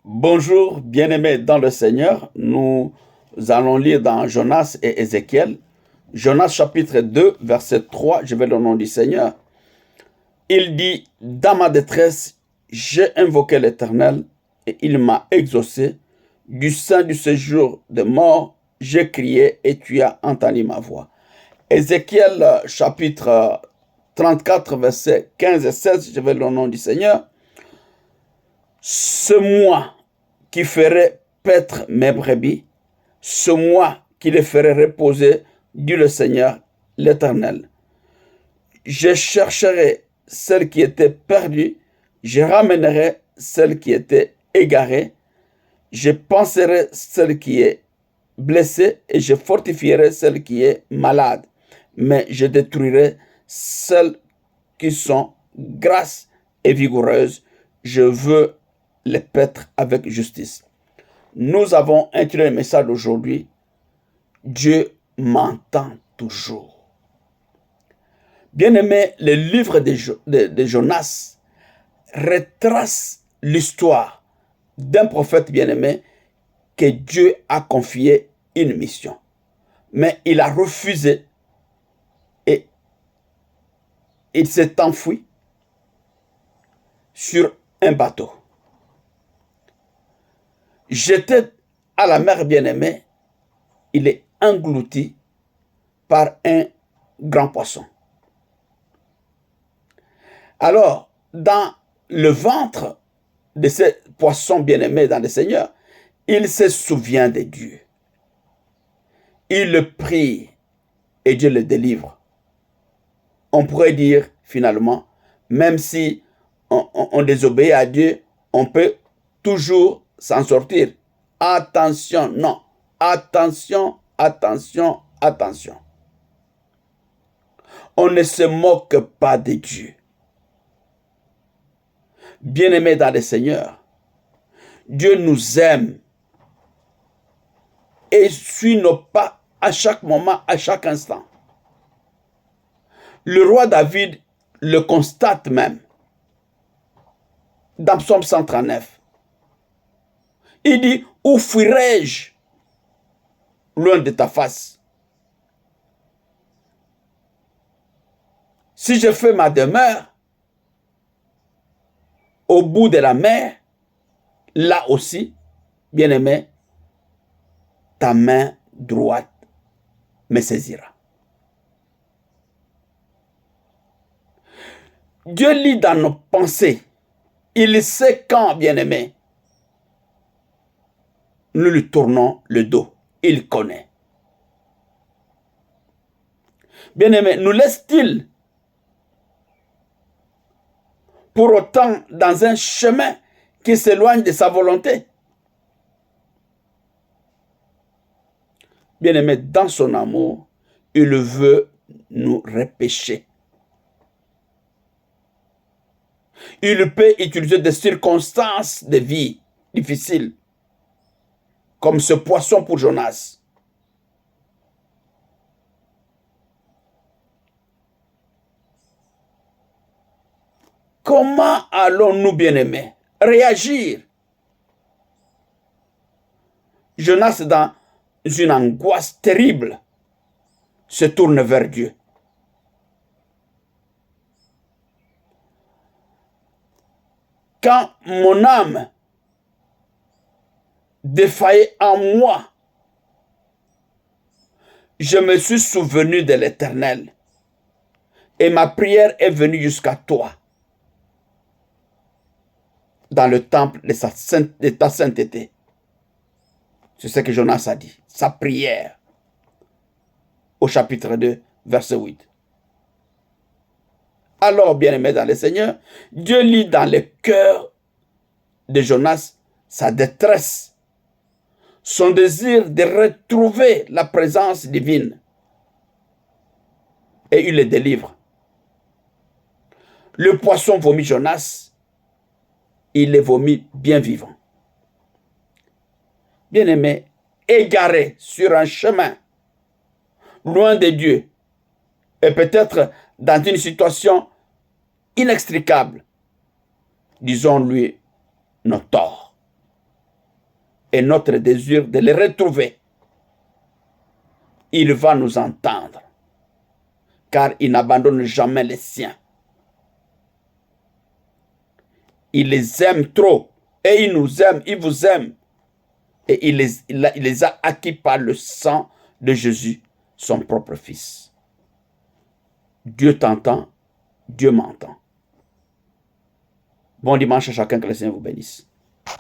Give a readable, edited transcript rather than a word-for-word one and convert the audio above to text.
Bonjour, bien-aimés dans le Seigneur. Nous allons lire dans Jonas et Ézéchiel. Jonas chapitre 2, verset 3, je vais le nom du Seigneur. Il dit, dans ma détresse, j'ai invoqué l'Éternel et il m'a exaucé. Du sein du séjour de mort, j'ai crié et tu as entendu ma voix. Ézéchiel chapitre 34, verset 15 et 16, je vais le nom du Seigneur. Ce moi qui ferait paître mes brebis, ce moi qui les ferait reposer, dit le Seigneur l'Éternel. Je chercherai celles qui étaient perdues, je ramènerai celles qui étaient égarées, je penserai celle qui est blessée et je fortifierai celle qui est malade, mais je détruirai celles qui sont grasses et vigoureuses. Je veux les paître avec justice. Nous avons intitulé le message d'aujourd'hui, Dieu m'entend toujours. Bien-aimé, le livre de Jonas retrace l'histoire d'un prophète bien-aimé que Dieu a confié une mission. Mais il a refusé et il s'est enfui sur un bateau. Jeté à la mer bien-aimée, il est englouti par un grand poisson. Alors, dans le ventre de ce poisson bien-aimé dans le Seigneur, il se souvient de Dieu. Il le prie et Dieu le délivre. On pourrait dire finalement, même si on désobéit à Dieu, on peut toujours s'en sortir. Attention, non. Attention, attention, attention. On ne se moque pas de Dieu. Bien-aimés dans le Seigneur, Dieu nous aime et suit nos pas à chaque moment, à chaque instant. Le roi David le constate même dans Psaume 139. Il dit, où fuirai-je loin de ta face? Si je fais ma demeure au bout de la mer, là aussi, bien-aimé, ta main droite me saisira. Dieu lit dans nos pensées. Il sait quand, bien-aimé, nous lui tournons le dos. Il connaît. Bien-aimé, nous laisse-t-il pour autant dans un chemin qui s'éloigne de sa volonté? Bien-aimé, dans son amour, il veut nous repêcher. Il peut utiliser des circonstances de vie difficiles, comme ce poisson pour Jonas. Comment allons-nous, bien-aimés, réagir? Jonas, dans une angoisse terrible, se tourne vers Dieu. Quand mon âme défaillait en moi, je me suis souvenu de l'Éternel et ma prière est venue jusqu'à toi dans le temple de ta sainteté. C'est ce que Jonas a dit, sa prière au chapitre 2, verset 8. Alors, bien-aimé dans le Seigneur, Dieu lit dans le cœur de Jonas sa détresse, son désir de retrouver la présence divine. Et il le délivre. Le poisson vomit Jonas, il le vomit bien vivant. Bien-aimé, égaré sur un chemin, loin de Dieu, et peut-être dans une situation inextricable, disons-lui nos torts. et notre désir de les retrouver. Il va nous entendre, car il n'abandonne jamais les siens. Il les aime trop, et il nous aime, il vous aime. Et il les a acquis par le sang de Jésus, son propre Fils. Dieu t'entend, Dieu m'entend. Bon dimanche à chacun, que le Seigneur vous bénisse.